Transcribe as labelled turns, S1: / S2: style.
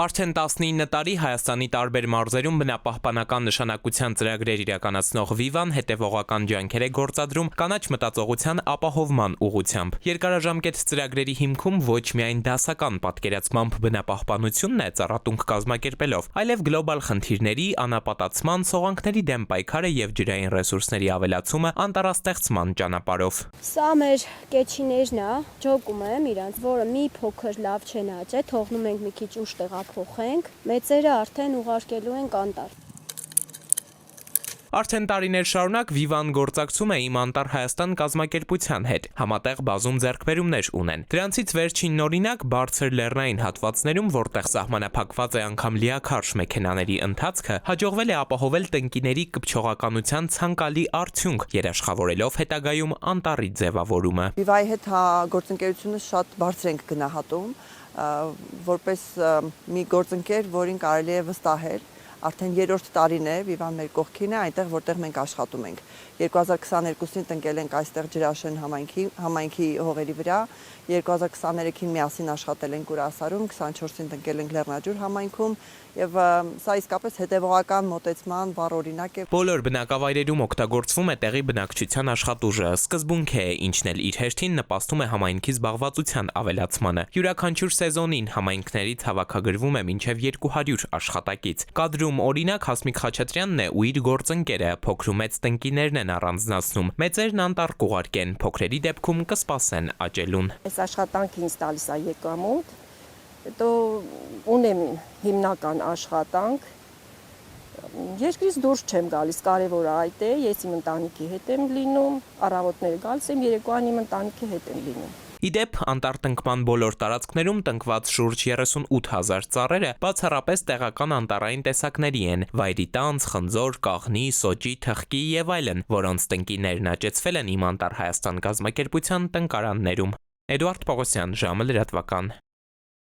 S1: Արդեն 19 տարի Հայաստանի տարբեր մարզերում բնապահպանական նշանակության ծրագրեր իրականացնող Vivan հետևողական ջանքեր է գործադրում կանաչ մտածողության ապահովման ուղղությամբ։ Երկարաժամկետ ծրագրերի հիմքում ոչ միայն դասական պատկերացմամբ բնապահպանությունն է ծառատունք կազմակերպելով, այլև գլոբալ խնդիրների, անապատացման, սողանքների դեմ պայքարը եւ ջրային ռեսուրսների ավելացումը անտառաստեղծման ճանապարհով։
S2: Սա մեր կեչիներն է, ջոկում եմ իրանց, որը մի փոքր լավ չեն աճել, թողնում ենք մի քիչ ուշ տեղափոխենք, մեծերը արդեն ուղարկելու ենք անտառ։
S1: Արդեն տարիներ շարունակ Vivan գործակցում է Իմ անտառ Հայաստան կազմակերպության հետ, համատեղ բազում ձեռքբերումներ ունեն։ Դրանցից վերջինն օրինակ բարձր լեռնային հատվածներում, որտեղ սահմանափակված է անգամ լիաքարշ մեքենաների ընթացքը, հաջողվել է ապահովել տնկիների կպչողականության ցանկալի արդյունք, երաշխավորելով հետագայում անտառի ձևավորումը։
S3: Vivan-ի հետ գործընկերությունը շատ բարձր ենք գնահատում, որպես մի գործընկեր, որին կարելի է վստահել։ Արդեն երրորդ տարին է Vivan մեր կողքին է, այնտեղ որտեղ մենք աշխատում ենք։ 2022-ին տնկել ենք այստեղ Ջրաշեն համայնքի հողերի վրա, 2023-ին միասին աշխատել ենք Կուրասարում, 24-ին տնկել ենք Լեռնաջուր համայնքում եւ սա իսկապես հետեւողական մոտեցման վառ օրինակ է։
S1: Բոլոր բնակավայրերում օգտագործվում է տեղի բնակչության աշխատուժը, սկզբունք է, ինչն էլ իր հերթին նպաստում է համայնքի զբաղվածության ավելացմանը։ Յուրաքանչյուր սեզոնին համայնքներից հավաքագրվում է մինչև 200 աշխատակից։ Կադրում օրինակ Հասմիկ Խաչատրյանն է ու իր գործընկերը, փոքր ու մեծ տնկիներն են առանձնացնում։ Մեծերն անտառ կուղարկեն, փոքրերի դեպքում կսպասեն աճելուն։
S4: Այս աշխատանքը ինձ տալիս է եկամուտ, հետո ունեմ հիմնական աշխատանք, երկրից դուրս չեմ գալիս, կարևորը այդ է, ես իմ ընտանիքի հետ եմ լինում, առավոտները գալիս եմ, երեկոյան իմ ընտանիքի հետ եմ լինում։
S1: Իդեպ անտառ տնկման բոլոր տարածքներում տնկված շուրջ 38,000 ծառերը բացառապես տեղական անտառային տեսակների են՝ վայրիտանց, խնձոր, կաղնի, սոճի, թխկի եւ այլն, որոնց տնկիներն աճեցվել են Իմ անտառ Հայաստան կազմակերպության տնկարաններում։ Էդուարդ Պողոսյան, ժամը լրատվական։